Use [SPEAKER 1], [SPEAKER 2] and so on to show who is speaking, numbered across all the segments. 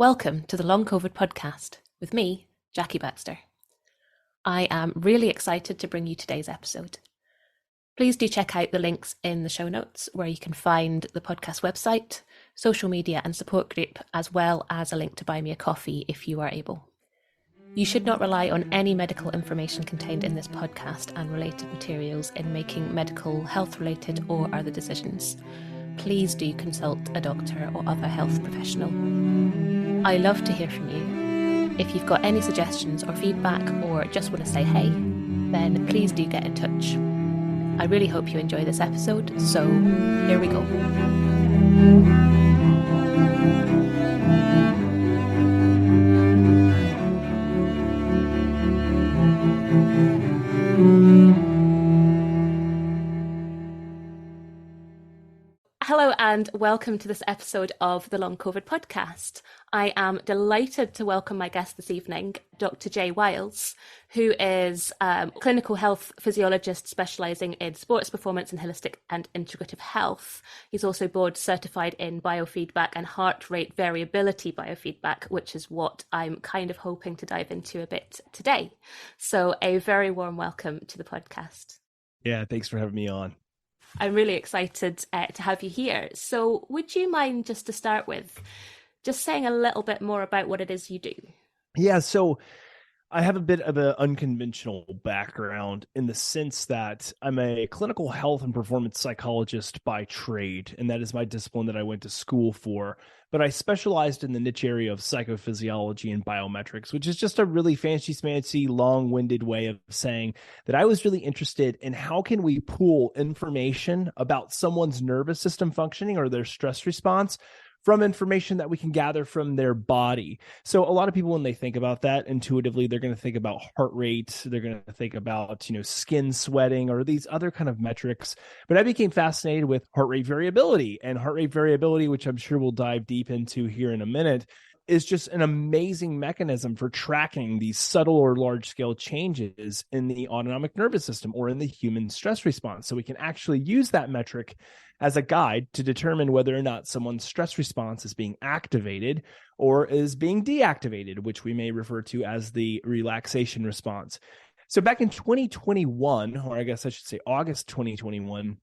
[SPEAKER 1] Welcome to the Long COVID podcast with me, Jackie Baxter. I am really excited to bring you today's episode. Please do check out the links in the show notes where you can find the podcast website, social media and support group, as well as a link to buy me a coffee if you are able. You should not rely on any medical information contained in this podcast and related materials in making medical, health-related or other decisions. Please do consult a doctor or other health professional. I love to hear from you. If you've got any suggestions or feedback or just want to say hey, then please do get in touch. I really hope you enjoy this episode, so here we go. Hello and welcome to this episode of the Long COVID podcast. I am delighted to welcome my guest this evening, Dr Jay Wiles, who is a clinical health physiologist specialising in sports performance and holistic and integrative health. He's also board certified in biofeedback and heart rate variability biofeedback, which is what I'm kind of hoping to dive into a bit today. So a very warm welcome to the podcast.
[SPEAKER 2] Yeah, thanks for having me on.
[SPEAKER 1] I'm really excited to have you here. So would you mind, just to start with, just saying a little bit more about what it is you do?
[SPEAKER 2] Yeah, so I have a bit of an unconventional background in the sense that I'm a clinical health and performance psychologist by trade, and that is my discipline that I went to school for. But I specialized in the niche area of psychophysiology and biometrics, which is just a really fancy, long-winded way of saying that I was really interested in how can we pool information about someone's nervous system functioning or their stress response from information that we can gather from their body. So a lot of people, when they think about that intuitively, they're going to think about heart rate. They're going to think about, skin sweating or these other kind of metrics. But I became fascinated with heart rate variability, and heart rate variability, which I'm sure we'll dive deep into here in a minute, is just an amazing mechanism for tracking these subtle or large scale changes in the autonomic nervous system or in the human stress response. So we can actually use that metric as a guide to determine whether or not someone's stress response is being activated or is being deactivated, which we may refer to as the relaxation response. So back in 2021, or I guess I should say August 2021,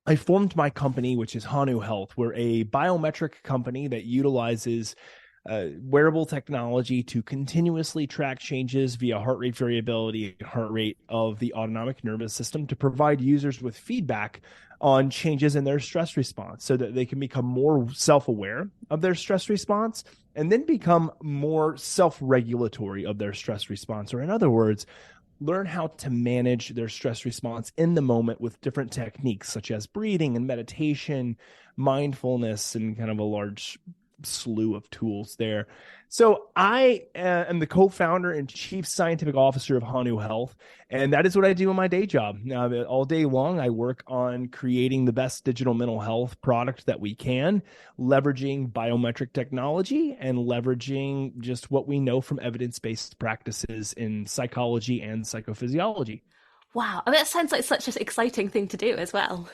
[SPEAKER 2] I formed my company, which is Hanu Health. We're a biometric company that utilizes wearable technology to continuously track changes via heart rate variability, heart rate of the autonomic nervous system to provide users with feedback on changes in their stress response so that they can become more self-aware of their stress response and then become more self-regulatory of their stress response. Or in other words, learn how to manage their stress response in the moment with different techniques such as breathing and meditation, mindfulness, and kind of a large slew of tools there. So I am the co-founder and chief scientific officer of Hanu Health, and that is what I do in my day job. Now, all day long, I work on creating the best digital mental health product that we can, leveraging biometric technology and leveraging just what we know from evidence-based practices in psychology and psychophysiology.
[SPEAKER 1] Wow, I mean, that sounds like such an exciting thing to do as well.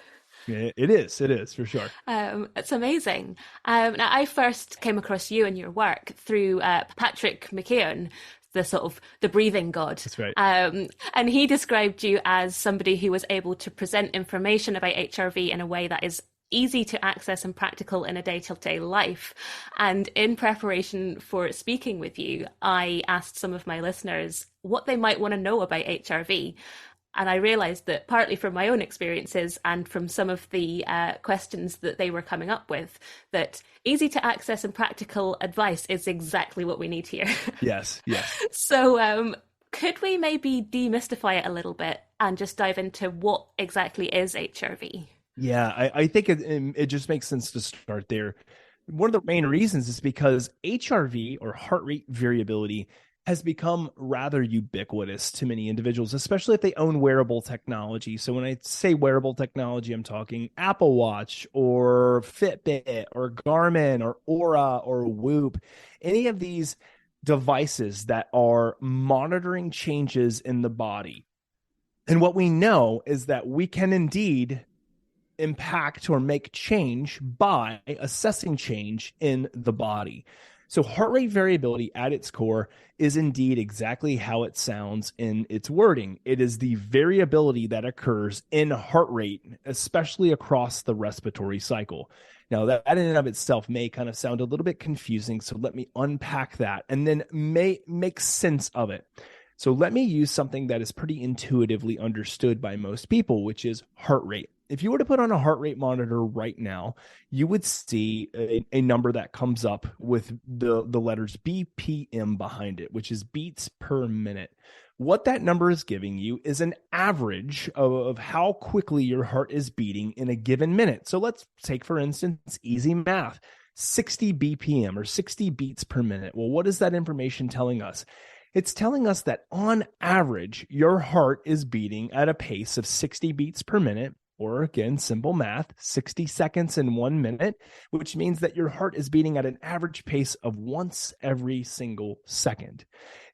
[SPEAKER 2] It is for sure.
[SPEAKER 1] It's amazing. Now, I first came across you and your work through Patrick McKeown, the breathing god.
[SPEAKER 2] That's right.
[SPEAKER 1] And he described you as somebody who was able to present information about HRV in a way that is easy to access and practical in a day-to-day life. And in preparation for speaking with you, I asked some of my listeners what they might want to know about HRV. And I realized that partly from my own experiences and from some of the questions that they were coming up with, that easy to access and practical advice is exactly what we need here.
[SPEAKER 2] Yes.
[SPEAKER 1] So could we maybe demystify it a little bit and just dive into what exactly is HRV?
[SPEAKER 2] Yeah, I think it just makes sense to start there. One of the main reasons is because HRV, or heart rate variability, has become rather ubiquitous to many individuals, especially if they own wearable technology. So when I say wearable technology, I'm talking Apple Watch or Fitbit or Garmin or Aura or Whoop, any of these devices that are monitoring changes in the body. And what we know is that we can indeed impact or make change by assessing change in the body. So heart rate variability at its core is indeed exactly how it sounds in its wording. It is the variability that occurs in heart rate, especially across the respiratory cycle. Now, that in and of itself may kind of sound a little bit confusing, so let me unpack that and then make sense of it. So let me use something that is pretty intuitively understood by most people, which is heart rate. If you were to put on a heart rate monitor right now, you would see a number that comes up with the letters BPM behind it, which is beats per minute. What that number is giving you is an average of how quickly your heart is beating in a given minute. So let's take, for instance, easy math, 60 BPM or 60 beats per minute. Well, what is that information telling us? It's telling us that on average, your heart is beating at a pace of 60 beats per minute, or again, simple math, 60 seconds in 1 minute, which means that your heart is beating at an average pace of once every single second.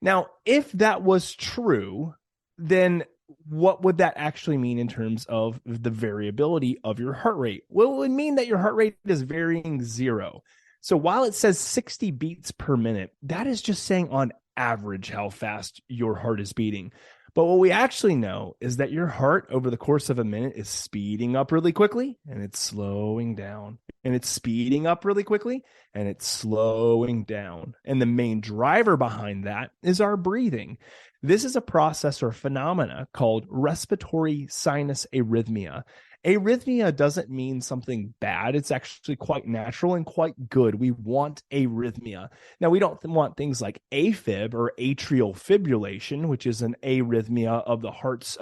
[SPEAKER 2] Now, if that was true, then what would that actually mean in terms of the variability of your heart rate? Well, it would mean that your heart rate is varying zero. So while it says 60 beats per minute, that is just saying on average how fast your heart is beating. But what we actually know is that your heart over the course of a minute is speeding up really quickly and it's slowing down. And it's speeding up really quickly and it's slowing down. And the main driver behind that is our breathing. This is a process or phenomena called respiratory sinus arrhythmia. Arrhythmia doesn't mean something bad. It's actually quite natural and quite good. We want arrhythmia. Now, we don't want things like AFib or atrial fibrillation, which is an arrhythmia of the heart's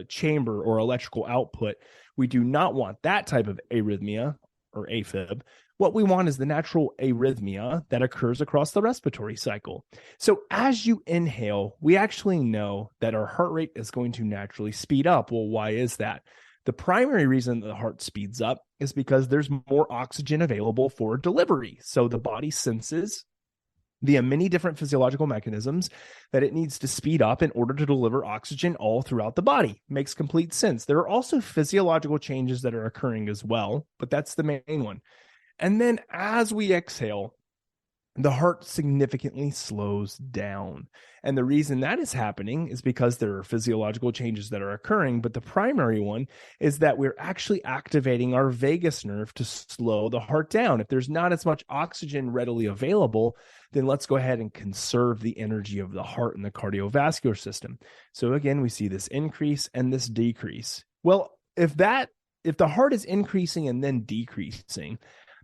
[SPEAKER 2] chamber or electrical output. We do not want that type of arrhythmia or AFib. What we want is the natural arrhythmia that occurs across the respiratory cycle. So as you inhale, we actually know that our heart rate is going to naturally speed up. Well, why is that? The primary reason the heart speeds up is because there's more oxygen available for delivery. So the body senses via many different physiological mechanisms that it needs to speed up in order to deliver oxygen all throughout the body. Makes complete sense. There are also physiological changes that are occurring as well, but that's the main one. And then as we exhale, the heart significantly slows down. And the reason that is happening is because there are physiological changes that are occurring. But the primary one is that we're actually activating our vagus nerve to slow the heart down. If there's not as much oxygen readily available, then let's go ahead and conserve the energy of the heart and the cardiovascular system. So again, we see this increase and this decrease. Well, if the heart is increasing and then decreasing,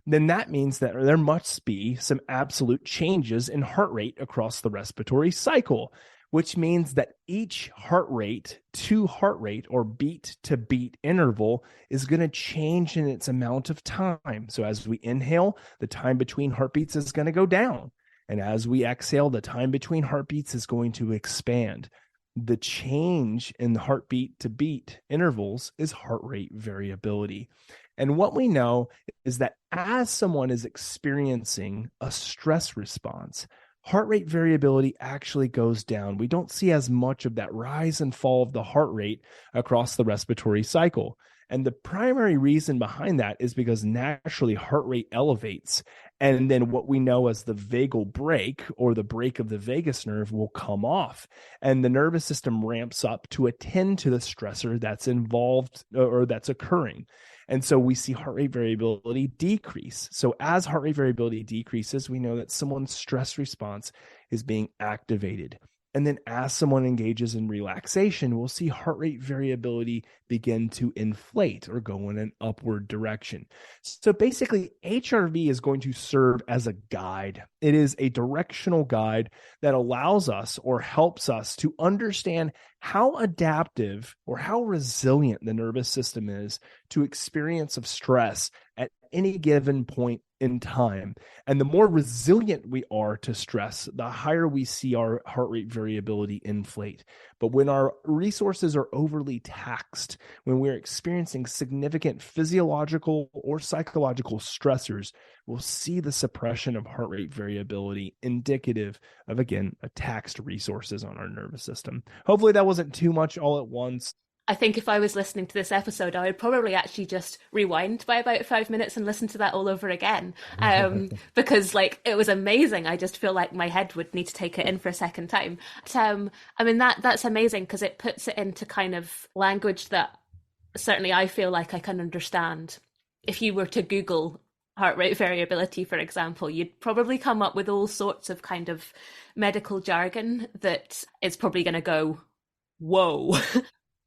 [SPEAKER 2] then that means that there must be some absolute changes in heart rate across the respiratory cycle, which means that each heart rate to heart rate or beat to beat interval is going to change in its amount of time. So as we inhale, the time between heartbeats is going to go down. And as we exhale, the time between heartbeats is going to expand. The change in the heartbeat to beat intervals is heart rate variability. And what we know is that as someone is experiencing a stress response, heart rate variability actually goes down. We don't see as much of that rise and fall of the heart rate across the respiratory cycle. And the primary reason behind that is because naturally heart rate elevates. And then what we know as the vagal brake or the brake of the vagus nerve will come off. And the nervous system ramps up to attend to the stressor that's involved or that's occurring. And so we see heart rate variability decrease. So as heart rate variability decreases, we know that someone's stress response is being activated. And then as someone engages in relaxation, we'll see heart rate variability begin to inflate or go in an upward direction. So basically, HRV is going to serve as a guide. It is a directional guide that allows us or helps us to understand how adaptive or how resilient the nervous system is to experience of stress at any given point in time. And the more resilient we are to stress, the higher we see our heart rate variability inflate. But when our resources are overly taxed, when we're experiencing significant physiological or psychological stressors, we'll see the suppression of heart rate variability indicative of, again, a taxed resources on our nervous system. Hopefully that wasn't too much all at once.
[SPEAKER 1] I think if I was listening to this episode, I would probably actually just rewind by about 5 minutes and listen to that all over again. Because like it was amazing. I just feel like my head would need to take it in for a second time. I mean that's amazing because it puts it into kind of language that certainly I feel like I can understand. If you were to Google heart rate variability, for example, you'd probably come up with all sorts of kind of medical jargon that is probably going to go, whoa.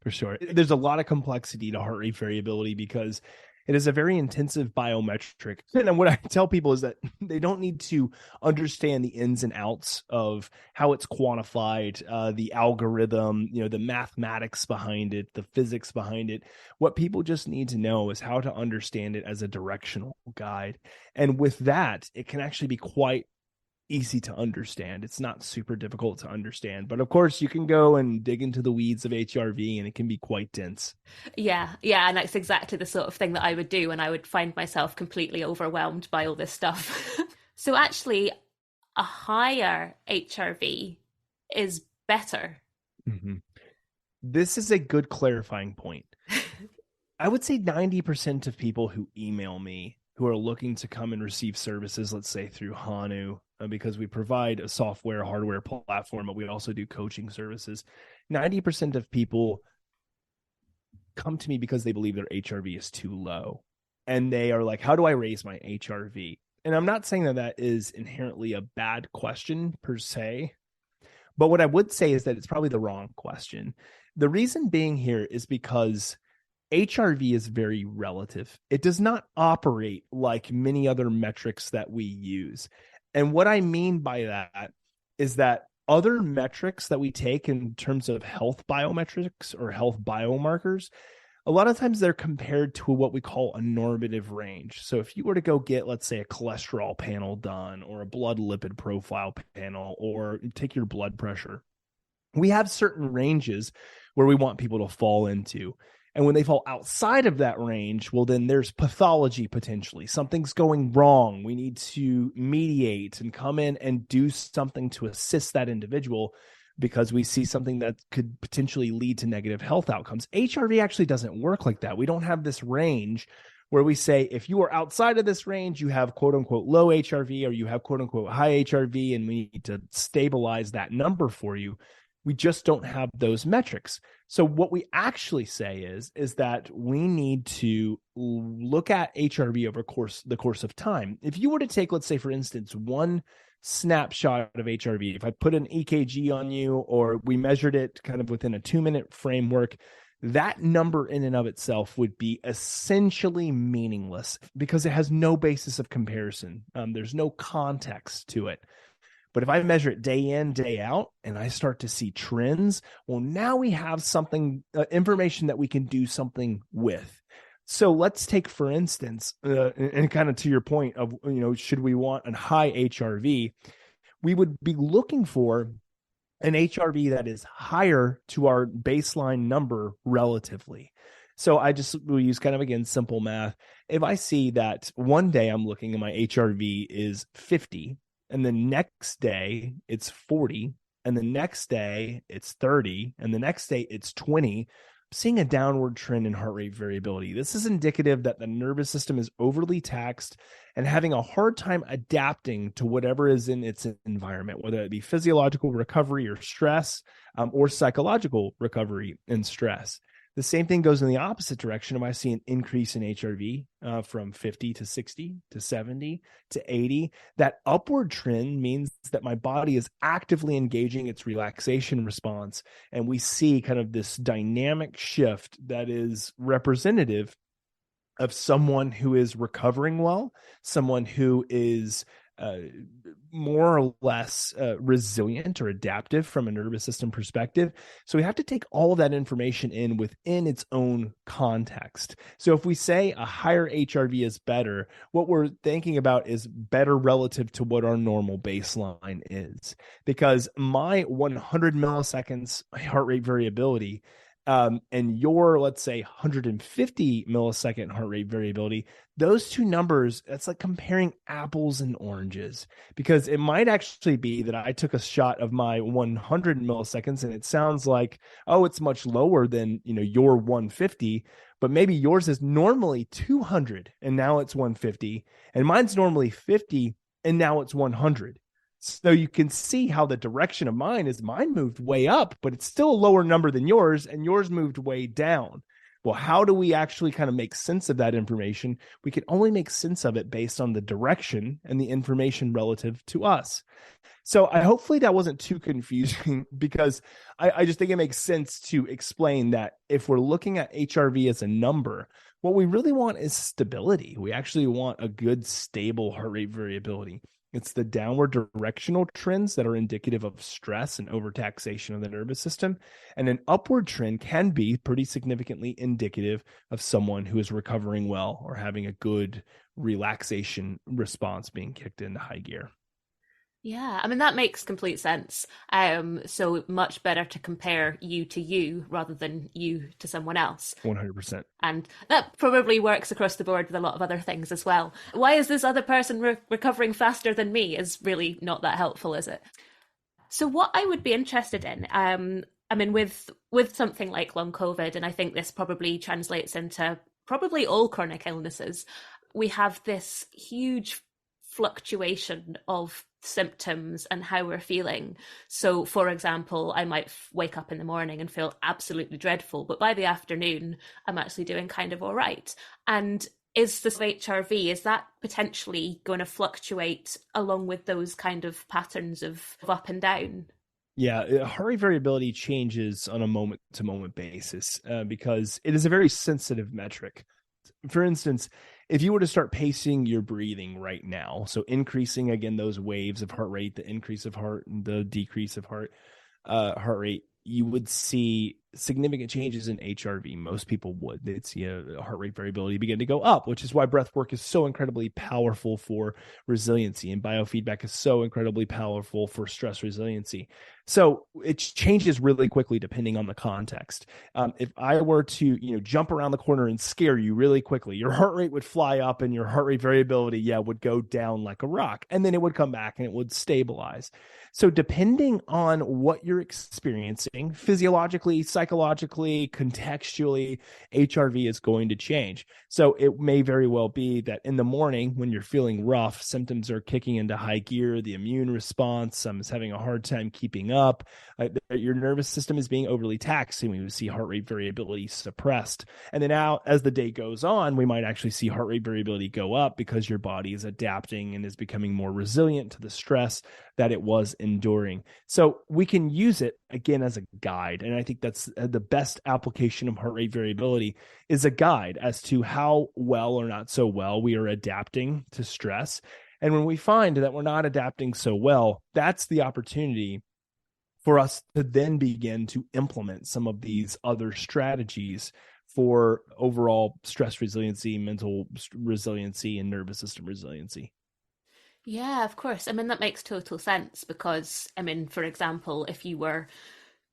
[SPEAKER 2] For sure. There's a lot of complexity to heart rate variability because it is a very intensive biometric. And what I tell people is that they don't need to understand the ins and outs of how it's quantified, the algorithm, the mathematics behind it, the physics behind it. What people just need to know is how to understand it as a directional guide. And with that, it can actually be quite easy to understand. It's not super difficult to understand, but of course you can go and dig into the weeds of HRV and it can be quite dense.
[SPEAKER 1] Yeah, and that's exactly the sort of thing that I would do, and I would find myself completely overwhelmed by all this stuff. So actually, a higher HRV is better.
[SPEAKER 2] Mm-hmm. This is a good clarifying point. I would say 90% of people who email me who are looking to come and receive services, let's say through Hanu, because we provide a software, hardware platform, but we also do coaching services. 90% of people come to me because they believe their HRV is too low. And they are like, how do I raise my HRV? And I'm not saying that that is inherently a bad question per se, but what I would say is that it's probably the wrong question. The reason being here is because HRV is very relative. It does not operate like many other metrics that we use. And what I mean by that is that other metrics that we take in terms of health biometrics or health biomarkers, a lot of times they're compared to what we call a normative range. So if you were to go get, let's say, a cholesterol panel done or a blood lipid profile panel or take your blood pressure, we have certain ranges where we want people to fall into. And when they fall outside of that range, well, then there's pathology potentially. Something's going wrong. We need to mediate and come in and do something to assist that individual because we see something that could potentially lead to negative health outcomes. HRV actually doesn't work like that. We don't have this range where we say, if you are outside of this range, you have quote unquote low HRV or you have quote unquote high HRV, and we need to stabilize that number for you. We just don't have those metrics. So what we actually say is that we need to look at HRV over the course of time. If you were to take, let's say, for instance, one snapshot of HRV, if I put an EKG on you or we measured it kind of within a 2-minute framework, that number in and of itself would be essentially meaningless because it has no basis of comparison. There's no context to it. But if I measure it day in, day out, and I start to see trends, well, now we have something, information that we can do something with. So let's take, for instance, and kind of to your point of, should we want a high HRV? We would be looking for an HRV that is higher to our baseline number relatively. So we use kind of, again, simple math. If I see that one day I'm looking and my HRV is 50, and the next day it's 40, and the next day it's 30, and the next day it's 20, I'm seeing a downward trend in heart rate variability. This is indicative that the nervous system is overly taxed and having a hard time adapting to whatever is in its environment, whether it be physiological recovery or stress, or psychological recovery and stress. The same thing goes in the opposite direction. If I see an increase in HRV from 50 to 60 to 70 to 80, that upward trend means that my body is actively engaging its relaxation response. And we see kind of this dynamic shift that is representative of someone who is recovering well, someone who is more or less resilient or adaptive from a nervous system perspective. So we have to take all of that information in within its own context. So if we say a higher HRV is better, what we're thinking about is better relative to what our normal baseline is. Because my 100 milliseconds heart rate variability and your, let's say, 150 millisecond heart rate variability, those two numbers, that's like comparing apples and oranges, because it might actually be that I took a shot of my 100 milliseconds and it sounds like, oh, it's much lower than, your 150, but maybe yours is normally 200 and now it's 150, and mine's normally 50 and now it's 100. So you can see how the direction of mine moved way up, but it's still a lower number than yours, and yours moved way down. Well, how do we actually kind of make sense of that information? We can only make sense of it based on the direction and the information relative to us. So hopefully that wasn't too confusing, because I just think it makes sense to explain that if we're looking at HRV as a number, what we really want is stability. We actually want a good, stable heart rate variability. It's the downward directional trends that are indicative of stress and overtaxation of the nervous system. And an upward trend can be pretty significantly indicative of someone who is recovering well or having a good relaxation response being kicked into high gear.
[SPEAKER 1] Yeah, I mean, that makes complete sense. So much better to compare you to you rather than you to someone else.
[SPEAKER 2] 100%.
[SPEAKER 1] And that probably works across the board with a lot of other things as well. Why is this other person recovering faster than me is really not that helpful, is it? So what I would be interested in, I mean, with something like long COVID, and I think this probably translates into probably all chronic illnesses, we have this huge fluctuation of symptoms and how we're feeling. So, for example, I might wake up in the morning and feel absolutely dreadful, but by the afternoon, I'm actually doing kind of all right. And is this HRV, is that potentially going to fluctuate along with those kind of patterns of up and down?
[SPEAKER 2] Yeah, heart rate variability changes on a moment-to-moment basis because it is a very sensitive metric. For instance, if you were to start pacing your breathing right now, so increasing again those waves of heart rate, the increase of heart and the decrease of heart rate, you would see significant changes in HRV. Most people would. They'd see a heart rate variability begin to go up, which is why breath work is so incredibly powerful for resiliency, and biofeedback is so incredibly powerful for stress resiliency. So it changes really quickly depending on the context. If I were to, jump around the corner and scare you really quickly, your heart rate would fly up and your heart rate variability, would go down like a rock, and then it would come back and it would stabilize. So depending on what you're experiencing physiologically, psychologically, contextually, HRV is going to change. So it may very well be that in the morning when you're feeling rough, symptoms are kicking into high gear, the immune response is having a hard time keeping up, your nervous system is being overly taxed, and we would see heart rate variability suppressed. And then now, as the day goes on, we might actually see heart rate variability go up because your body is adapting and is becoming more resilient to the stress that it was enduring. So we can use it again as a guide. And I think that's the best application of heart rate variability, is a guide as to how well or not so well we are adapting to stress. And when we find that we're not adapting so well, that's the opportunity for us to then begin to implement some of these other strategies for overall stress resiliency, mental resiliency, and nervous system resiliency.
[SPEAKER 1] Yeah, of course. I mean, that makes total sense because, I mean, for example, if you were,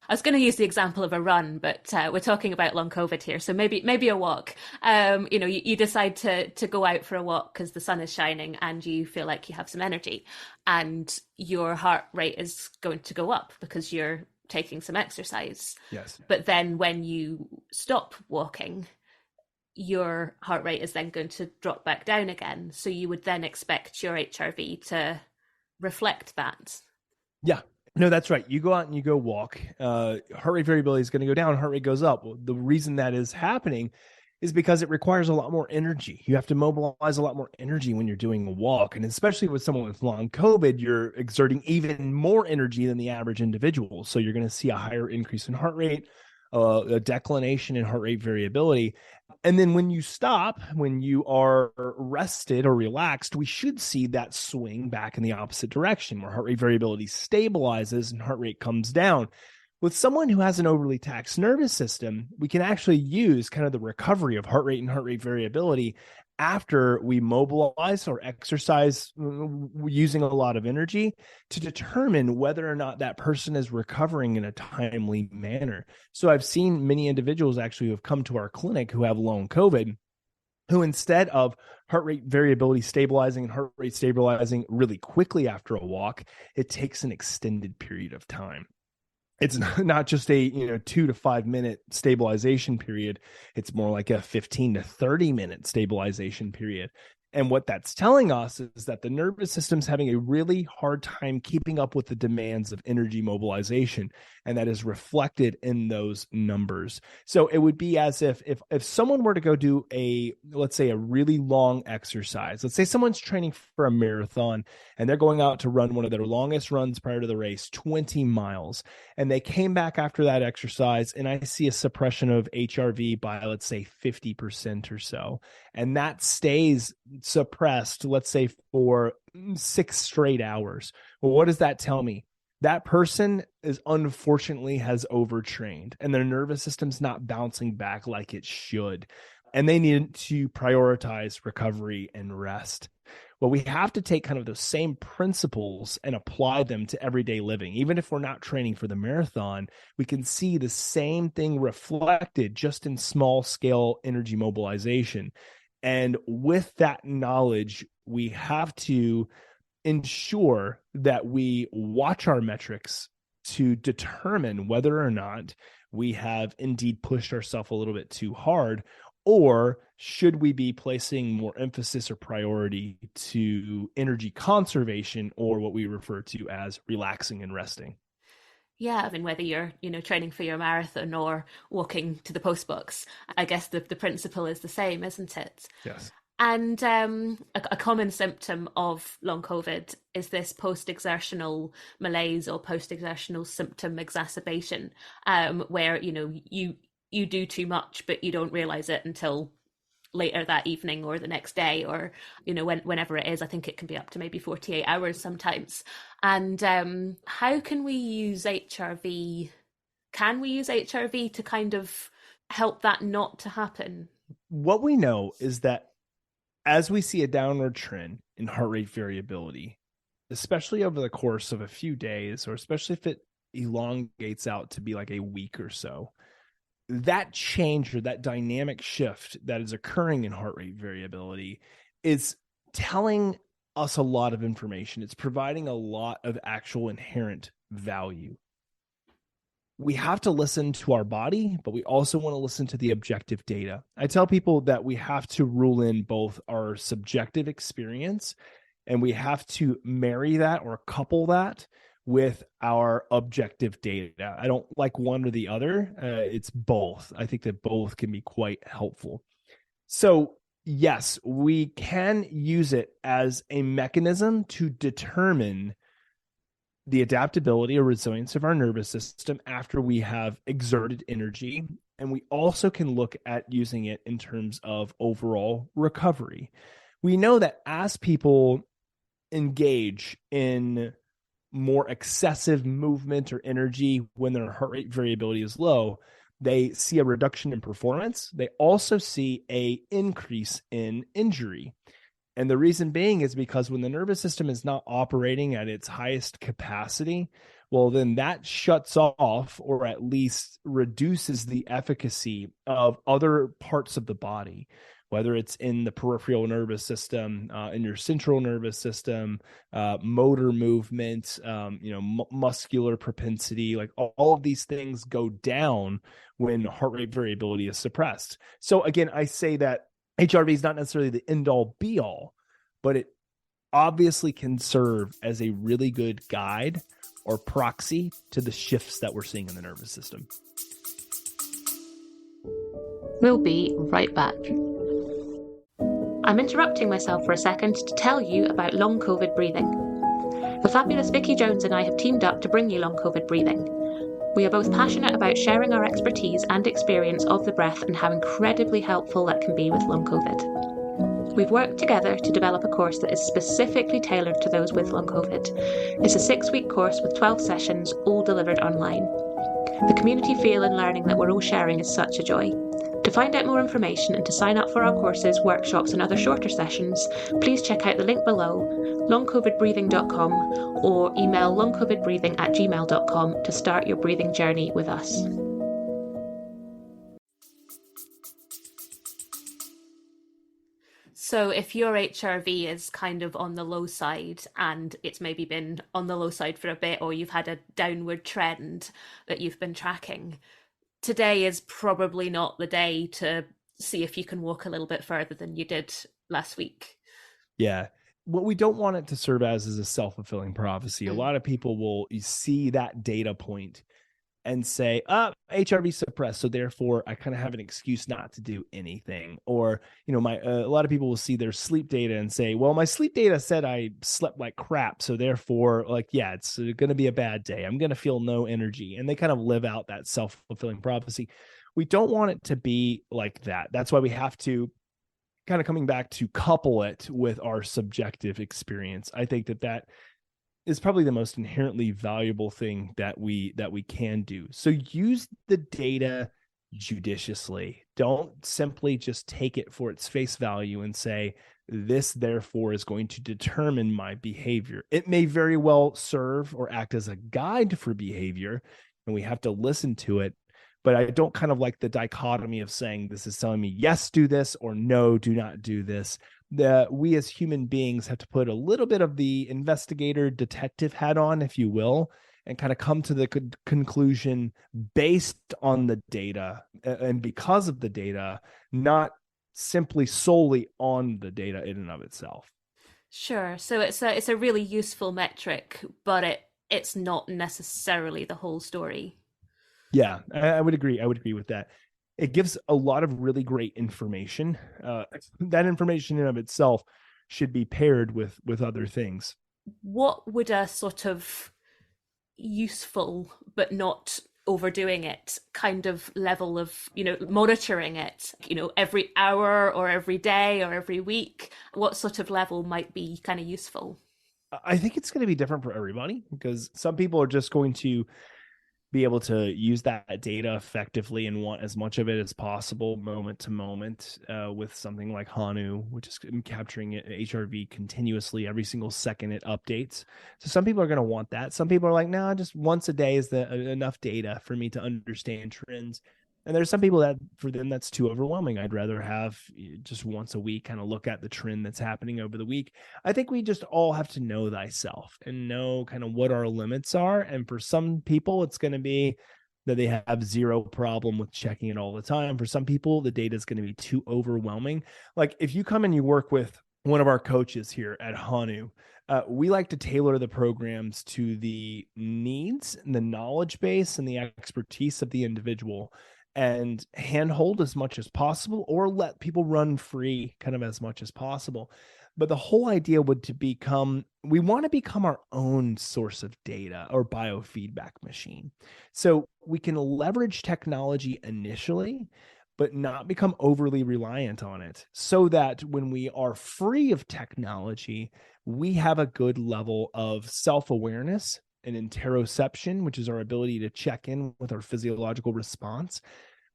[SPEAKER 1] I was going to use the example of a run, but we're talking about long COVID here, so maybe a walk. You decide to go out for a walk because the sun is shining and you feel like you have some energy, and your heart rate is going to go up because you're taking some exercise.
[SPEAKER 2] Yes.
[SPEAKER 1] But then when you stop walking, your heart rate is then going to drop back down again. So you would then expect your HRV to reflect that.
[SPEAKER 2] Yeah. No, that's right. You go out and you go walk. Heart rate variability is going to go down. Heart rate goes up. Well, the reason that is happening is because it requires a lot more energy. You have to mobilize a lot more energy when you're doing a walk. And especially with someone with long COVID, you're exerting even more energy than the average individual. So you're going to see a higher increase in heart rate, a declination in heart rate variability. And then when you stop, when you are rested or relaxed, we should see that swing back in the opposite direction, where heart rate variability stabilizes and heart rate comes down. With someone who has an overly taxed nervous system, we can actually use kind of the recovery of heart rate and heart rate variability after we mobilize or exercise using a lot of energy to determine whether or not that person is recovering in a timely manner. So I've seen many individuals actually who have come to our clinic who have long COVID, who instead of heart rate variability stabilizing and heart rate stabilizing really quickly after a walk, it takes an extended period of time. It's not just a 2 to 5 minute stabilization period. It's more like a 15 to 30 minute stabilization period. And what that's telling us is that the nervous system's having a really hard time keeping up with the demands of energy mobilization, and that is reflected in those numbers. So it would be as if someone were to go do let's say a really long exercise. Let's say someone's training for a marathon and they're going out to run one of their longest runs prior to the race, 20 miles. And they came back after that exercise, and I see a suppression of HRV by, let's say, 50% or so. And that stays suppressed, let's say, for 6 straight hours. Well, what does that tell me? That person unfortunately has overtrained, and their nervous system's not bouncing back like it should. And they need to prioritize recovery and rest. Well, we have to take kind of those same principles and apply them to everyday living. Even if we're not training for the marathon, we can see the same thing reflected just in small scale energy mobilization. And with that knowledge, we have to ensure that we watch our metrics to determine whether or not we have indeed pushed ourselves a little bit too hard, or should we be placing more emphasis or priority to energy conservation, or what we refer to as relaxing and resting?
[SPEAKER 1] Yeah, I mean, whether you're, training for your marathon or walking to the post box, I guess the principle is the same, isn't it?
[SPEAKER 2] Yes.
[SPEAKER 1] And a common symptom of long COVID is this post-exertional malaise or post-exertional symptom exacerbation, where, you do too much, but you don't realize it until later that evening or the next day, or whenever it is. I think it can be up to maybe 48 hours sometimes. And how can we use HRV? Can we use HRV to kind of help that not to happen?
[SPEAKER 2] What we know is that as we see a downward trend in heart rate variability, especially over the course of a few days, or especially if it elongates out to be like a week or so, that change or that dynamic shift that is occurring in heart rate variability is telling us a lot of information. It's providing a lot of actual inherent value. We have to listen to our body, but we also want to listen to the objective data. I tell people that we have to rule in both our subjective experience, and we have to marry that or couple that with our objective data. I don't like one or the other. It's both. I think that both can be quite helpful. So yes, we can use it as a mechanism to determine the adaptability or resilience of our nervous system after we have exerted energy. And we also can look at using it in terms of overall recovery. We know that as people engage in more excessive movement or energy when their heart rate variability is low, they see a reduction in performance. They also see an increase in injury. And the reason being is because when the nervous system is not operating at its highest capacity, well, then that shuts off or at least reduces the efficacy of other parts of the body, whether it's in the peripheral nervous system, in your central nervous system, motor movement, muscular propensity, like all of these things go down when heart rate variability is suppressed. So again, I say that HRV is not necessarily the end all be all, but it obviously can serve as a really good guide or proxy to the shifts that we're seeing in the nervous system.
[SPEAKER 1] We'll be right back. I'm interrupting myself for a second to tell you about long COVID breathing. The fabulous Vicky Jones and I have teamed up to bring you long COVID breathing. We are both passionate about sharing our expertise and experience of the breath and how incredibly helpful that can be with long COVID. We've worked together to develop a course that is specifically tailored to those with long COVID. It's a 6-week course with 12 sessions, all delivered online. The community feel and learning that we're all sharing is such a joy. To find out more information and to sign up for our courses, workshops, and other shorter sessions, please check out the link below, longcovidbreathing.com, or email longcovidbreathing@gmail.com to start your breathing journey with us. So if your HRV is kind of on the low side and it's maybe been on the low side for a bit, or you've had a downward trend that you've been tracking, today is probably not the day to see if you can walk a little bit further than you did last week.
[SPEAKER 2] Yeah. What we don't want it to serve as is a self-fulfilling prophecy. A lot of people will see that data point and say, HRV suppressed, so therefore I kind of have an excuse not to do anything. Or, a lot of people will see their sleep data and say, well, my sleep data said I slept like crap, so therefore, it's going to be a bad day. I'm going to feel no energy. And they kind of live out that self-fulfilling prophecy. We don't want it to be like that. That's why we have to kind of coming back to couple it with our subjective experience. I think that is probably the most inherently valuable thing that we can do. So use the data judiciously. Don't simply just take it for its face value and say, this therefore is going to determine my behavior. It may very well serve or act as a guide for behavior, and we have to listen to it. But I don't kind of like the dichotomy of saying this is telling me, yes, do this, or no, do not do this. We as human beings have to put a little bit of the investigator detective hat on, if you will, and kind of come to the conclusion based on the data and because of the data, not simply solely on the data in and of itself.
[SPEAKER 1] Sure. So it's a really useful metric, but it's not necessarily the whole story.
[SPEAKER 2] Yeah, I would agree. I would agree with that. It gives a lot of really great information. That information in and of itself should be paired with other things.
[SPEAKER 1] What would a sort of useful but not overdoing it kind of level of monitoring it, every hour or every day or every week, what sort of level might be kind of useful?
[SPEAKER 2] I think it's going to be different for everybody, because some people are just going to be able to use that data effectively and want as much of it as possible moment to moment with something like Hanu, which is capturing HRV continuously every single second it updates. So some people are going to want that. Some people are like, no, just once a day is enough data for me to understand trends. And there's some people that for them that's too overwhelming. I'd rather have just once a week kind of look at the trend that's happening over the week. I think we just all have to know thyself and know kind of what our limits are. And for some people, it's going to be that they have zero problem with checking it all the time. For some people, the data is going to be too overwhelming. Like if you come and you work with one of our coaches here at Hanu, we like to tailor the programs to the needs and the knowledge base and the expertise of the individual, and handhold as much as possible, or let people run free kind of as much as possible. But the whole idea we want to become our own source of data or biofeedback machine. So we can leverage technology initially, but not become overly reliant on it, so that when we are free of technology, we have a good level of self-awareness and interoception, which is our ability to check in with our physiological response.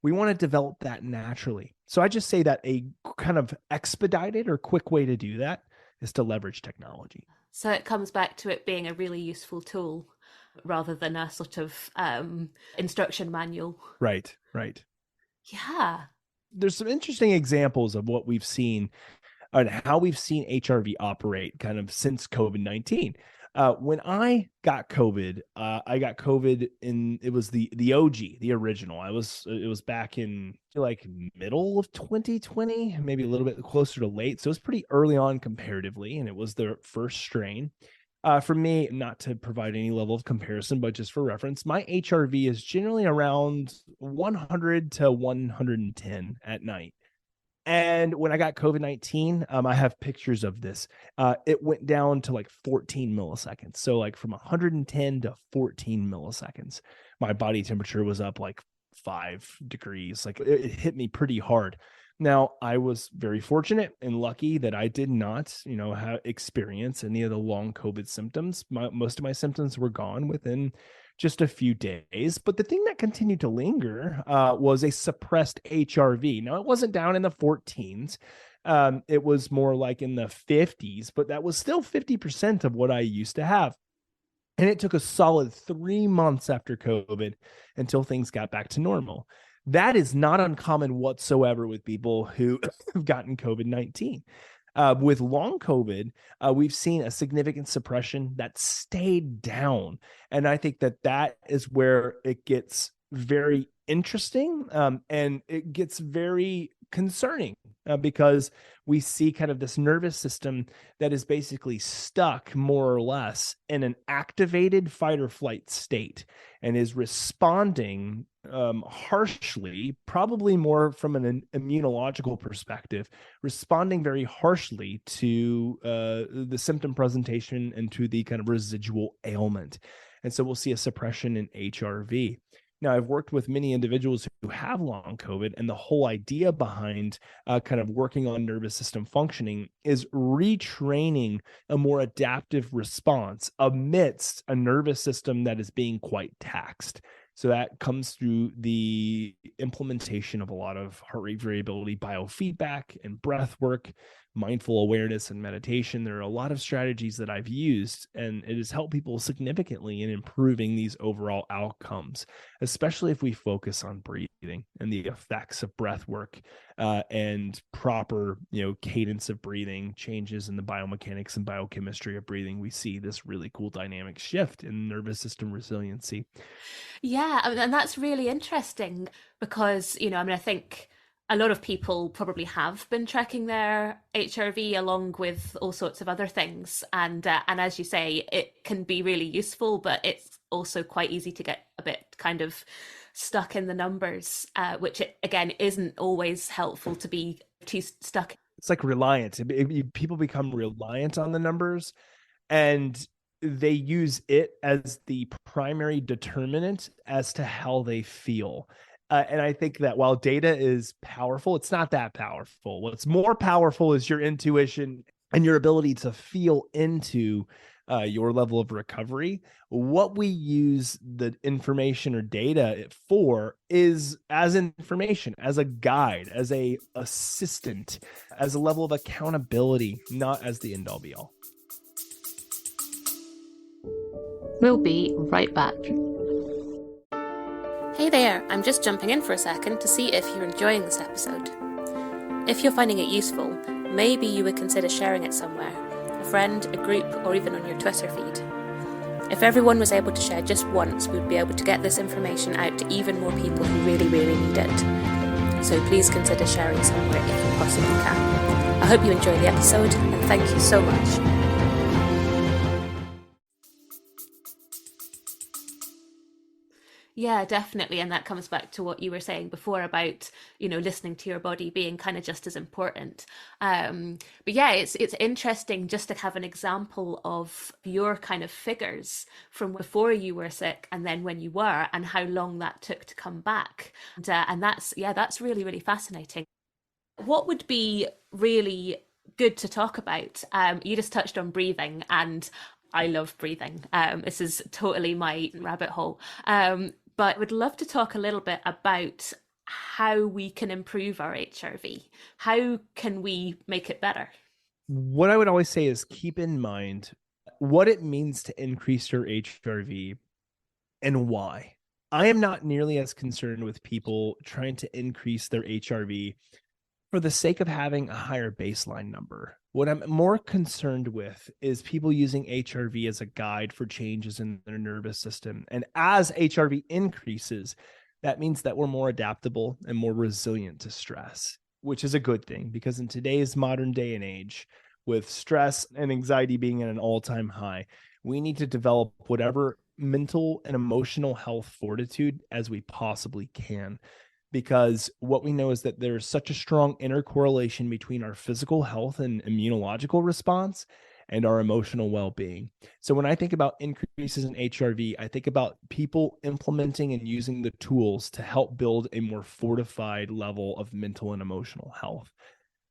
[SPEAKER 2] We want to develop that naturally. So I just say that a kind of expedited or quick way to do that is to leverage technology.
[SPEAKER 1] So it comes back to it being a really useful tool rather than a sort of instruction manual.
[SPEAKER 2] Right.
[SPEAKER 1] Yeah.
[SPEAKER 2] There's some interesting examples of what we've seen and how we've seen HRV operate kind of since COVID-19. When I got COVID, it was the OG, the original. It was back in like middle of 2020, maybe a little bit closer to late. So it was pretty early on comparatively, and it was the first strain. For me, not to provide any level of comparison, but just for reference, my HRV is generally around 100 to 110 at night. And when I got COVID-19, I have pictures of this. It went down to like 14 milliseconds. So like from 110 to 14 milliseconds, my body temperature was up like 5 degrees. Like it hit me pretty hard. Now, I was very fortunate and lucky that I did not, experience any of the long COVID symptoms. Most of my symptoms were gone within just a few days. But the thing that continued to linger was a suppressed HRV. Now, it wasn't down in the 14s. It was more like in the 50s, but that was still 50% of what I used to have. And it took a solid 3 months after COVID until things got back to normal. That is not uncommon whatsoever with people who have gotten COVID-19. With long COVID, we've seen a significant suppression that stayed down. And I think that is where it gets very interesting, and it gets very concerning, because we see kind of this nervous system that is basically stuck more or less in an activated fight or flight state and is responding harshly, probably more from an immunological perspective, responding very harshly to the symptom presentation and to the kind of residual ailment. And so we'll see a suppression in HRV. Now, I've worked with many individuals who have long COVID, and the whole idea behind kind of working on nervous system functioning is retraining a more adaptive response amidst a nervous system that is being quite taxed. So that comes through the implementation of a lot of heart rate variability, biofeedback, and breath work, mindful awareness, and meditation. There are a lot of strategies that I've used, and it has helped people significantly in improving these overall outcomes, especially if we focus on breathing and the effects of breath work and proper, cadence of breathing, changes in the biomechanics and biochemistry of breathing. We see this really cool dynamic shift in nervous system resiliency.
[SPEAKER 1] Yeah, and that's really interesting because, I think a lot of people probably have been tracking their HRV along with all sorts of other things. And as you say, it can be really useful, but it's also quite easy to get a bit kind of stuck in the numbers, which again isn't always helpful to be too stuck.
[SPEAKER 2] It's like reliant. People become reliant on the numbers, and they use it as the primary determinant as to how they feel. And I think that while data is powerful, it's not that powerful. What's more powerful is your intuition and your ability to feel into your level of recovery. What we use the information or data for is as information, as a guide, as a assistant, as a level of accountability, not as the end all be all.
[SPEAKER 1] We'll be right back. Hey there, I'm just jumping in for a second to see if you're enjoying this episode. If you're finding it useful, maybe you would consider sharing it somewhere, a friend, a group, or even on your Twitter feed. If everyone was able to share just once, we'd be able to get this information out to even more people who really, really need it. So please consider sharing somewhere if you possibly can. I hope you enjoy the episode, and thank you so much. Yeah, definitely. And that comes back to what you were saying before about, listening to your body being kind of just as important. But yeah, it's interesting just to have an example of your kind of figures from before you were sick and then when you were, and how long that took to come back. And that's really, really fascinating. What would be really good to talk about? You just touched on breathing, and I love breathing. This is totally my rabbit hole. But I would love to talk a little bit about how we can improve our HRV. How can we make it better?
[SPEAKER 2] What I would always say is keep in mind what it means to increase your HRV and why. I am not nearly as concerned with people trying to increase their HRV for the sake of having a higher baseline number. What I'm more concerned with is people using HRV as a guide for changes in their nervous system. And as HRV increases, that means that we're more adaptable and more resilient to stress, which is a good thing, because in today's modern day and age, with stress and anxiety being at an all-time high, we need to develop whatever mental and emotional health fortitude as we possibly can. Because what we know is that there's such a strong intercorrelation between our physical health and immunological response. and our emotional well-being. So when I think about increases in HRV, I think about people implementing and using the tools to help build a more fortified level of mental and emotional health.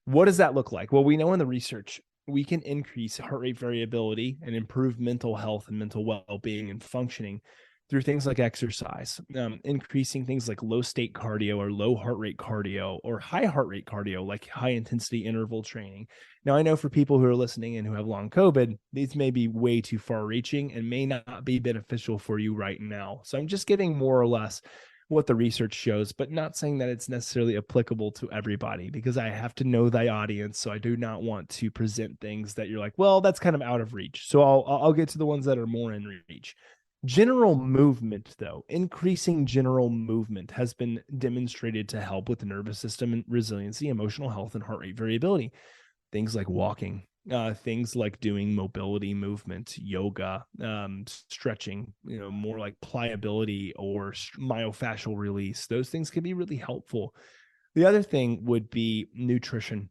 [SPEAKER 2] What does that look like? Well, we know in the research, we can increase heart rate variability and improve mental health and mental well-being and functioning through things like exercise, increasing things like low state cardio or low heart rate cardio or high heart rate cardio, like high intensity interval training. Now, I know for people who are listening and who have long COVID, these may be way too far reaching and may not be beneficial for you right now. So I'm just giving more or less what the research shows, but not saying that it's necessarily applicable to everybody, because I have to know thy audience. So I do not want to present things that you're like, well, that's kind of out of reach. So I'll get to the ones that are more in reach. General movement, though, increasing general movement has been demonstrated to help with the nervous system and resiliency, emotional health, and heart rate variability. Things like walking, things like doing mobility movement, yoga, stretching, more like pliability or myofascial release. Those things can be really helpful. The other thing would be nutrition.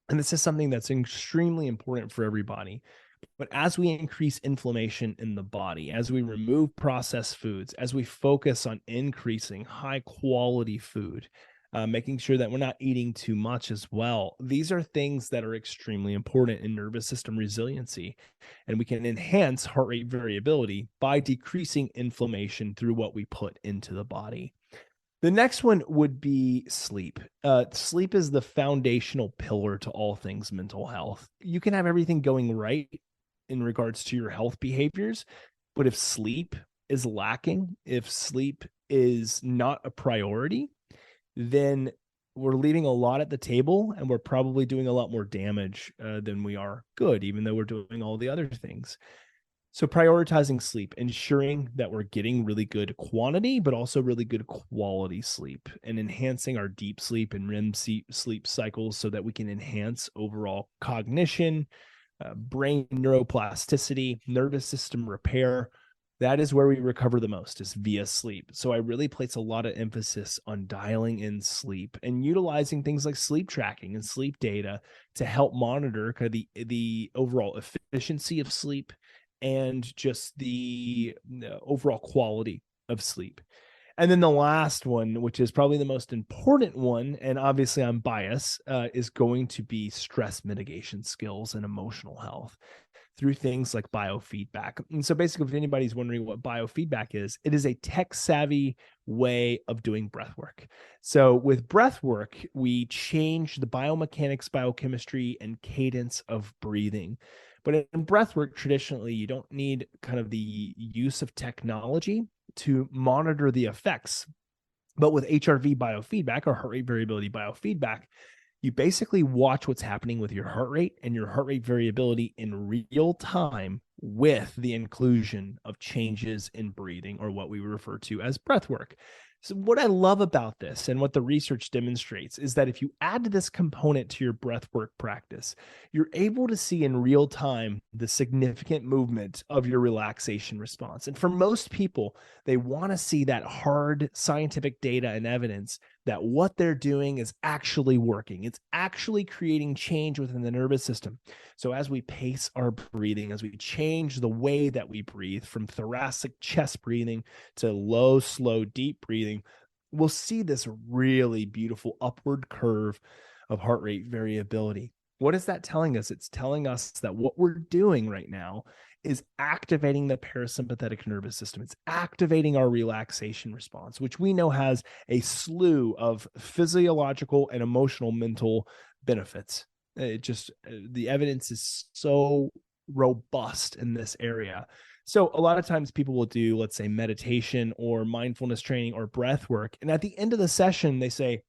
[SPEAKER 2] And this is something that's extremely important for everybody. But as we increase inflammation in the body, as we remove processed foods, as we focus on increasing high quality food, making sure that we're not eating too much as well, these are things that are extremely important in nervous system resiliency. And we can enhance heart rate variability by decreasing inflammation through what we put into the body. The next one would be sleep. Sleep is the foundational pillar to all things mental health. You can have everything going right in regards to your health behaviors, but if sleep is lacking, if sleep is not a priority, then we're leaving a lot at the table and we're probably doing a lot more damage than we are good, even though we're doing all the other things. So prioritizing sleep, ensuring that we're getting really good quantity, but also really good quality sleep, and enhancing our deep sleep and REM sleep cycles so that we can enhance overall cognition, brain neuroplasticity, nervous system repair. That is where we recover the most, is via sleep. So I really place a lot of emphasis on dialing in sleep and utilizing things like sleep tracking and sleep data to help monitor kind of the overall efficiency of sleep and just the overall quality of sleep. And then the last one, which is probably the most important one, and obviously I'm biased, is going to be stress mitigation skills and emotional health through things like biofeedback. And so basically, if anybody's wondering what biofeedback is, it is a tech-savvy way of doing breath work. So with breath work, we change the biomechanics, biochemistry, and cadence of breathing. But in breath work, traditionally, you don't need kind of the use of technology to monitor the effects. But with HRV biofeedback, or heart rate variability biofeedback, you basically watch what's happening with your heart rate and your heart rate variability in real time with the inclusion of changes in breathing, or what we refer to as breath work. So what I love about this and what the research demonstrates is that if you add this component to your breath work practice, you're able to see in real time the significant movement of your relaxation response. And for most people, they want to see that hard scientific data and evidence that what they're doing is actually working. It's actually creating change within the nervous system. So as we pace our breathing, as we change the way that we breathe from thoracic chest breathing to low, slow, deep breathing, we'll see this really beautiful upward curve of heart rate variability. What is that telling us? It's telling us that what we're doing right now is activating the parasympathetic nervous system. It's activating our relaxation response, which we know has a slew of physiological and emotional mental benefits. The evidence is so robust in this area. So a lot of times people will do, let's say, meditation or mindfulness training or breath work. And at the end of the session, they say,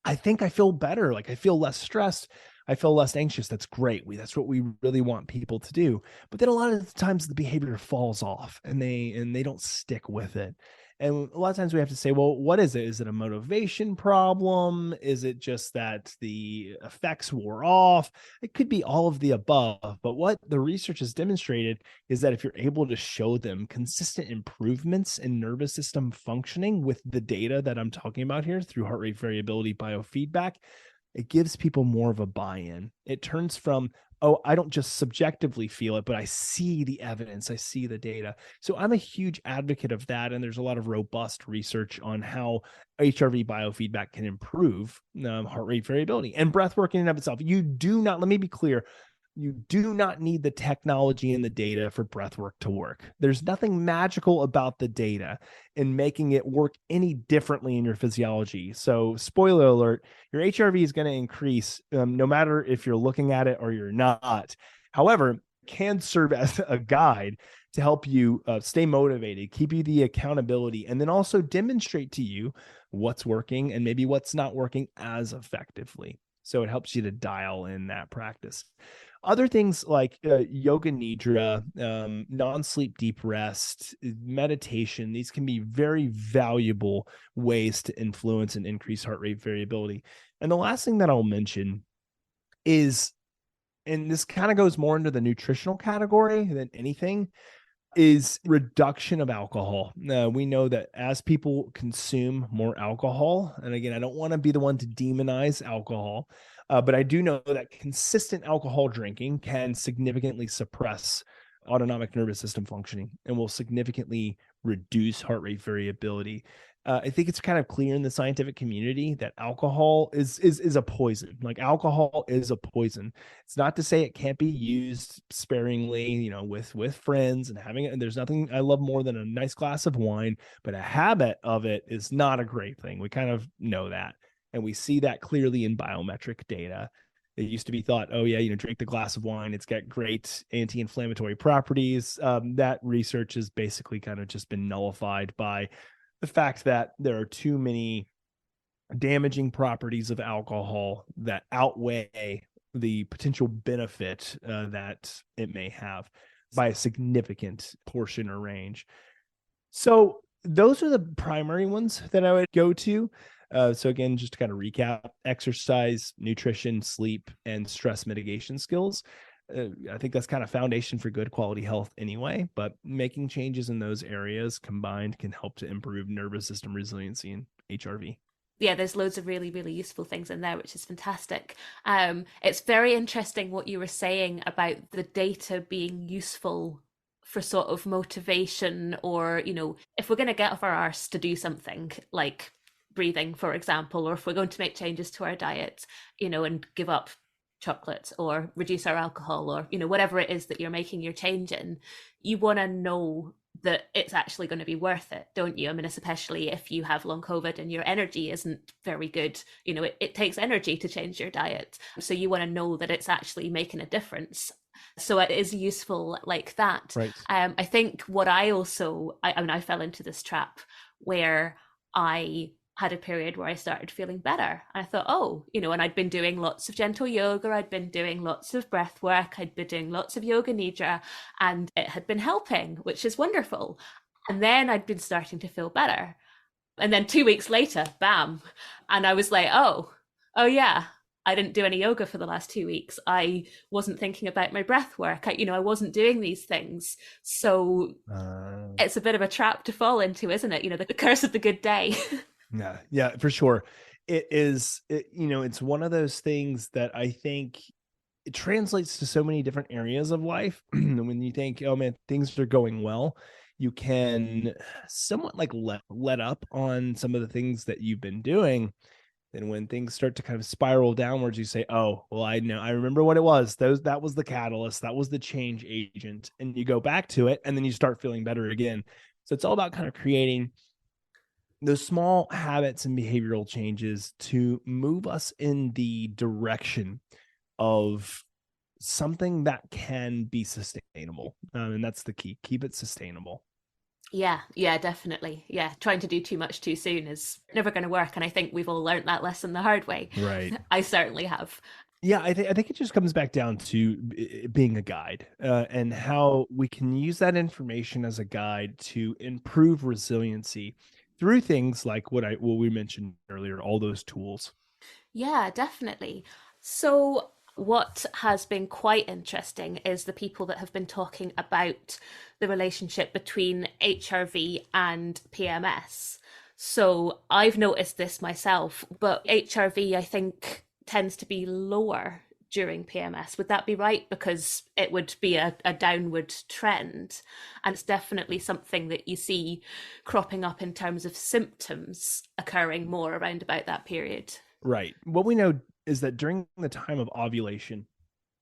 [SPEAKER 2] I think I feel better. Like I feel less stressed. I feel less anxious. That's great. That's what we really want people to do. But then a lot of the times the behavior falls off and they don't stick with it. And a lot of times we have to say, well, what is it? Is it a motivation problem? Is it just that the effects wore off? It could be all of the above. But what the research has demonstrated is that if you're able to show them consistent improvements in nervous system functioning with the data that I'm talking about here through heart rate variability biofeedback, it gives people more of a buy-in. It turns from oh, I don't just subjectively feel it, but I see the evidence, I see the data. So I'm a huge advocate of that. And there's a lot of robust research on how HRV biofeedback can improve heart rate variability and breath work in and of itself. You do not, let me be clear, you do not need the technology and the data for breath work to work. There's nothing magical about the data in making it work any differently in your physiology. So, spoiler alert, your HRV is going to increase no matter if you're looking at it or you're not. However, can serve as a guide to help you stay motivated, keep you the accountability, and then also demonstrate to you what's working and maybe what's not working as effectively. So it helps you to dial in that practice. Other things like yoga nidra, non-sleep deep rest, meditation, these can be very valuable ways to influence and increase heart rate variability. And the last thing that I'll mention is, and this kind of goes more into the nutritional category than anything, is reduction of alcohol. We know that as people consume more alcohol, and again, I don't want to be the one to demonize alcohol, but I do know that consistent alcohol drinking can significantly suppress autonomic nervous system functioning and will significantly reduce heart rate variability. I think it's kind of clear in the scientific community that alcohol is a poison. Like alcohol is a poison. It's not to say it can't be used sparingly, with friends and having it. And there's nothing I love more than a nice glass of wine, but a habit of it is not a great thing. We kind of know that. And we see that clearly in biometric data. It used to be thought, oh yeah, drink the glass of wine. It's got great anti-inflammatory properties. That research has basically kind of just been nullified by the fact that there are too many damaging properties of alcohol that outweigh the potential benefit that it may have by a significant portion or range. So those are the primary ones that I would go to. So again, just to kind of recap, exercise, nutrition, sleep, and stress mitigation skills. I think that's kind of foundation for good quality health anyway, but making changes in those areas combined can help to improve nervous system resiliency and HRV.
[SPEAKER 1] Yeah, there's loads of really, really useful things in there, which is fantastic. It's very interesting what you were saying about the data being useful for sort of motivation, or, if we're going to get off our arse to do something like breathing, for example, or if we're going to make changes to our diet, and give up chocolate or reduce our alcohol, or whatever it is that you're making your change in, you want to know that it's actually going to be worth it, don't you? I mean, especially if you have long COVID and your energy isn't very good, it takes energy to change your diet, so you want to know that it's actually making a difference. So it is useful like that.
[SPEAKER 2] Right.
[SPEAKER 1] I think what I fell into this trap where I had a period where I started feeling better. I thought, and I'd been doing lots of gentle yoga, I'd been doing lots of breath work, I'd been doing lots of yoga nidra, and it had been helping, which is wonderful. And then I'd been starting to feel better. And then 2 weeks later, bam. And I was like, oh yeah, I didn't do any yoga for the last 2 weeks. I wasn't thinking about my breath work. I wasn't doing these things. So it's a bit of a trap to fall into, isn't it? The curse of the good day.
[SPEAKER 2] Yeah, for sure. It's one of those things that I think it translates to so many different areas of life. When you think, oh man, things are going well, you can somewhat like let up on some of the things that you've been doing. Then when things start to kind of spiral downwards, you say, oh, well, I remember what it was. That was the catalyst. That was the change agent. And you go back to it, and then you start feeling better again. So it's all about kind of creating those small habits and behavioral changes to move us in the direction of something that can be sustainable. And that's the key. Keep it sustainable.
[SPEAKER 1] Yeah, definitely. Yeah, trying to do too much too soon is never going to work. And I think we've all learned that lesson the hard way.
[SPEAKER 2] Right.
[SPEAKER 1] I certainly have.
[SPEAKER 2] Yeah, I think it just comes back down to being a guide and how we can use that information as a guide to improve resiliency through things like what we mentioned earlier, all those tools.
[SPEAKER 1] Yeah, definitely. So what has been quite interesting is the people that have been talking about the relationship between HRV and PMS. So I've noticed this myself, but HRV, I think, tends to be lower during PMS. Would that be right? Because it would be a downward trend. And it's definitely something that you see cropping up in terms of symptoms occurring more around about that period.
[SPEAKER 2] Right. What we know is that during the time of ovulation,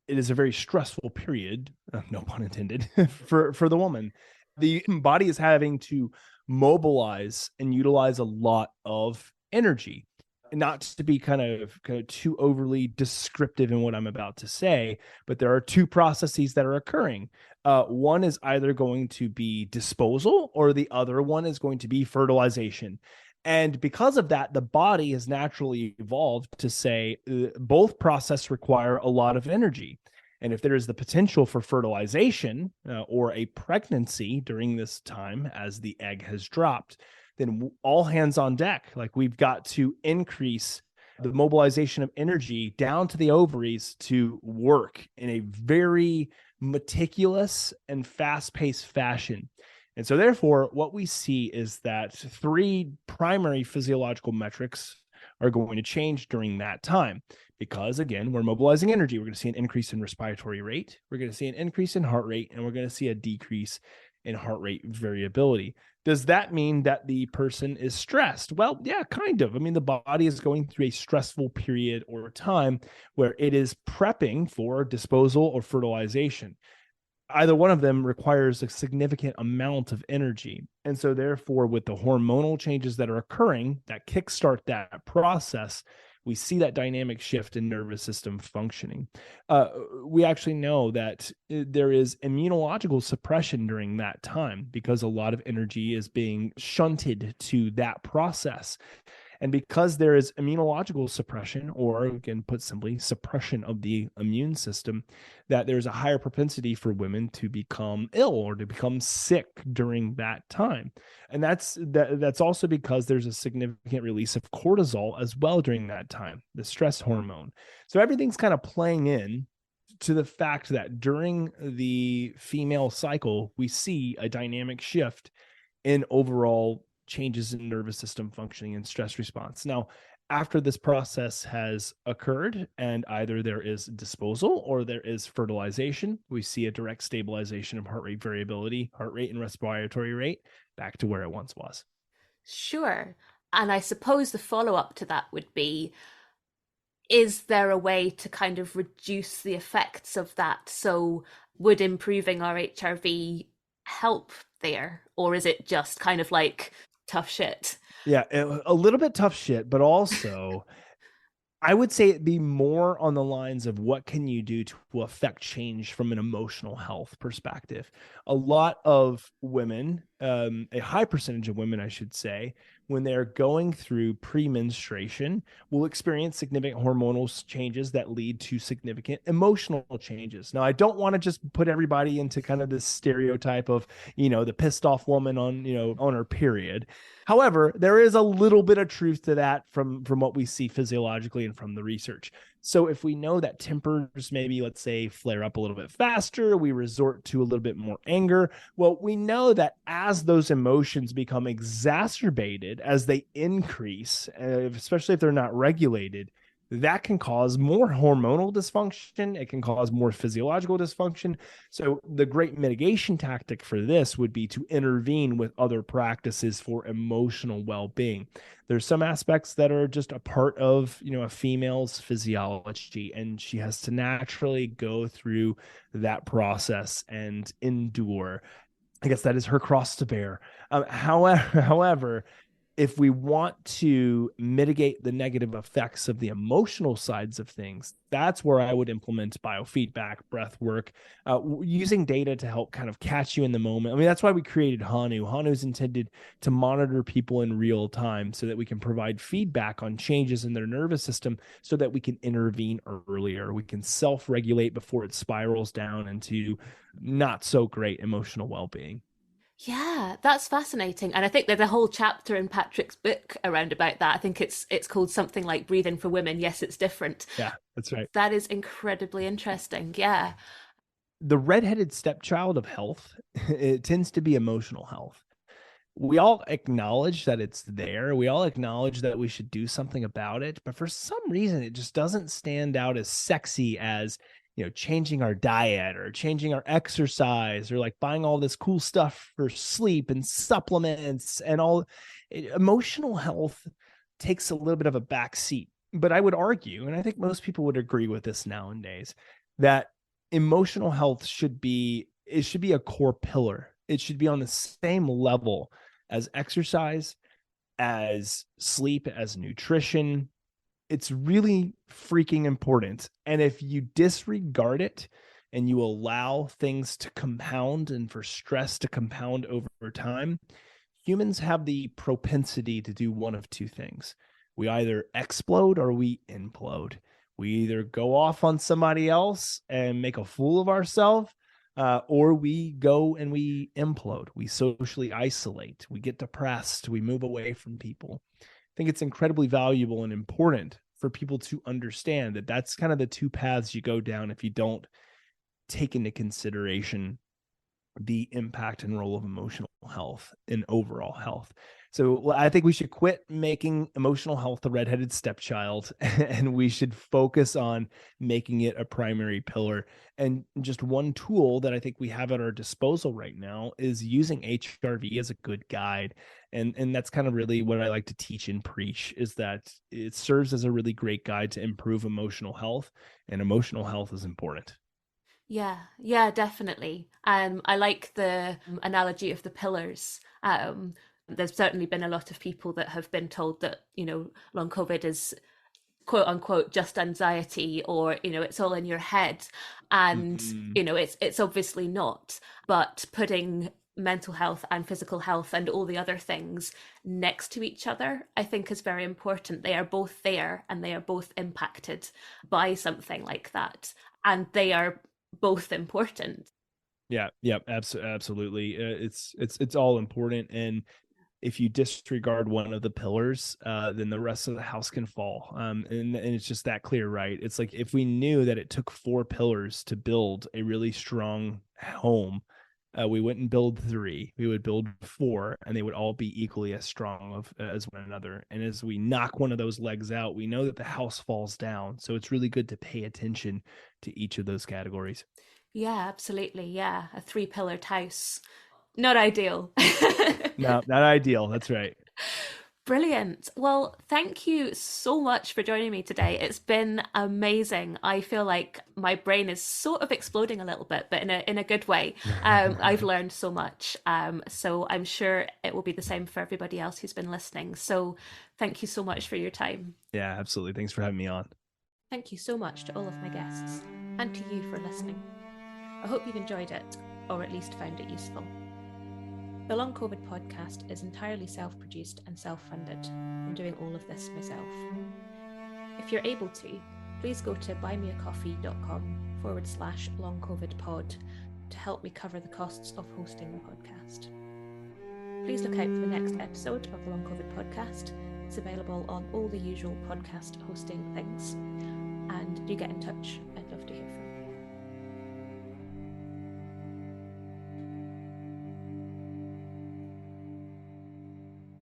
[SPEAKER 2] it is a very stressful period, no pun intended, for the woman. The body is having to mobilize and utilize a lot of energy. Not to be kind of too overly descriptive in what I'm about to say, but there are two processes that are occurring. One is either going to be disposal, or the other one is going to be fertilization. And because of that, the body has naturally evolved to say both processes require a lot of energy. And if there is the potential for fertilization or a pregnancy during this time as the egg has dropped, then all hands on deck. Like, we've got to increase the mobilization of energy down to the ovaries to work in a very meticulous and fast-paced fashion. And so therefore, what we see is that three primary physiological metrics are going to change during that time. Because, again, we're mobilizing energy. We're going to see an increase in respiratory rate. We're going to see an increase in heart rate, and we're going to see a decrease in heart rate variability. Does that mean that the person is stressed? Well, yeah, kind of. I mean, the body is going through a stressful period or time where it is prepping for disposal or fertilization. Either one of them requires a significant amount of energy. And so therefore, with the hormonal changes that are occurring that kickstart that process, we see that dynamic shift in nervous system functioning. We actually know that there is immunological suppression during that time because a lot of energy is being shunted to that process. And because there is immunological suppression, or again, put simply, suppression of the immune system, that there's a higher propensity for women to become ill or to become sick during that time. And that's also because there's a significant release of cortisol as well during that time, the stress hormone. So everything's kind of playing in to the fact that during the female cycle, we see a dynamic shift in overall changes in nervous system functioning and stress response. Now, after this process has occurred and either there is disposal or there is fertilization, we see a direct stabilization of heart rate variability, heart rate and respiratory rate back to where it once was.
[SPEAKER 1] Sure. And I suppose the follow up to that would be, is there a way to kind of reduce the effects of that? So, would improving our HRV help there? Or is it just kind of like tough shit?
[SPEAKER 2] Yeah, a little bit tough shit, but also I would say it'd be more on the lines of what can you do to affect change from an emotional health perspective. A lot of women, a high percentage of women, I should say, when they're going through premenstruation, will experience significant hormonal changes that lead to significant emotional changes. Now, I don't want to just put everybody into kind of this stereotype of, the pissed off woman on her period. However, there is a little bit of truth to that from what we see physiologically and from the research. So if we know that tempers maybe, let's say, flare up a little bit faster, we resort to a little bit more anger. Well, we know that as those emotions become exacerbated, as they increase, especially if they're not regulated, that can cause more hormonal dysfunction. It can cause more physiological dysfunction. So the great mitigation tactic for this would be to intervene with other practices for emotional well-being. There's some aspects that are just a part of, a female's physiology, and she has to naturally go through that process and endure. I guess that is her cross to bear. However, if we want to mitigate the negative effects of the emotional sides of things, that's where I would implement biofeedback, breath work, using data to help kind of catch you in the moment. I mean, that's why we created Hanu. Hanu is intended to monitor people in real time so that we can provide feedback on changes in their nervous system so that we can intervene earlier. We can self-regulate before it spirals down into not so great emotional well-being.
[SPEAKER 1] Yeah, that's fascinating. And I think there's a whole chapter in Patrick's book around about that. I think it's called something like Breathing for Women. Yes, it's different.
[SPEAKER 2] Yeah, that's right.
[SPEAKER 1] That is incredibly interesting. Yeah.
[SPEAKER 2] The redheaded stepchild of health, it tends to be emotional health. we all acknowledge that it's there. We all acknowledge that we should do something about it. But for some reason, it just doesn't stand out as sexy as, changing our diet or changing our exercise or like buying all this cool stuff for sleep and supplements and all. Emotional health takes a little bit of a back seat. But I would argue, and I think most people would agree with this nowadays, that emotional health should be a core pillar. It should be on the same level as exercise, as sleep, as nutrition. It's really freaking important. And if you disregard it and you allow things to compound and for stress to compound over time, humans have the propensity to do one of two things. We either explode or we implode. We either go off on somebody else and make a fool of ourselves, or we go and we implode. We socially isolate. We get depressed. We move away from people. I think it's incredibly valuable and important for people to understand that that's kind of the two paths you go down if you don't take into consideration the impact and role of emotional health in overall health. So I think we should quit making emotional health the redheaded stepchild, and we should focus on making it a primary pillar. And just one tool that I think we have at our disposal right now is using HRV as a good guide. And that's kind of really what I like to teach and preach, is that it serves as a really great guide to improve emotional health, and emotional health is important.
[SPEAKER 1] Yeah, definitely. I like the analogy of the pillars. There's certainly been a lot of people that have been told that, long COVID is quote unquote just anxiety, or, it's all in your head. And,
[SPEAKER 2] Mm-hmm.
[SPEAKER 1] it's obviously not. But putting mental health and physical health and all the other things next to each other, I think, is very important. They are both there and they are both impacted by something like that. And they are both important.
[SPEAKER 2] Yeah, absolutely. It's all important, and if you disregard one of the pillars, then the rest of the house can fall. And it's just that clear, right? It's like if we knew that it took 4 pillars to build a really strong home, we wouldn't build 3. We would build 4, and they would all be equally as strong as one another. And as we knock one of those legs out, we know that the house falls down. So it's really good to pay attention to each of those categories.
[SPEAKER 1] Yeah, absolutely. Yeah, a 3-pillared house. Not ideal.
[SPEAKER 2] No, not ideal. That's right.
[SPEAKER 1] Brilliant. Well, thank you so much for joining me today. It's been amazing. I feel like my brain is sort of exploding a little bit, but in a good way. I've learned so much. So I'm sure it will be the same for everybody else who's been listening. So thank you so much for your time.
[SPEAKER 2] Yeah, absolutely. Thanks for having me on.
[SPEAKER 1] Thank you so much to all of my guests and to you for listening. I hope you've enjoyed it, or at least found it useful. The Long COVID podcast is entirely self-produced and self-funded. I'm doing all of this myself. If you're able to, please go to buymeacoffee.com/longcovidpod to help me cover the costs of hosting the podcast. Please look out for the next episode of the Long COVID podcast. It's available on all the usual podcast hosting things. And do get in touch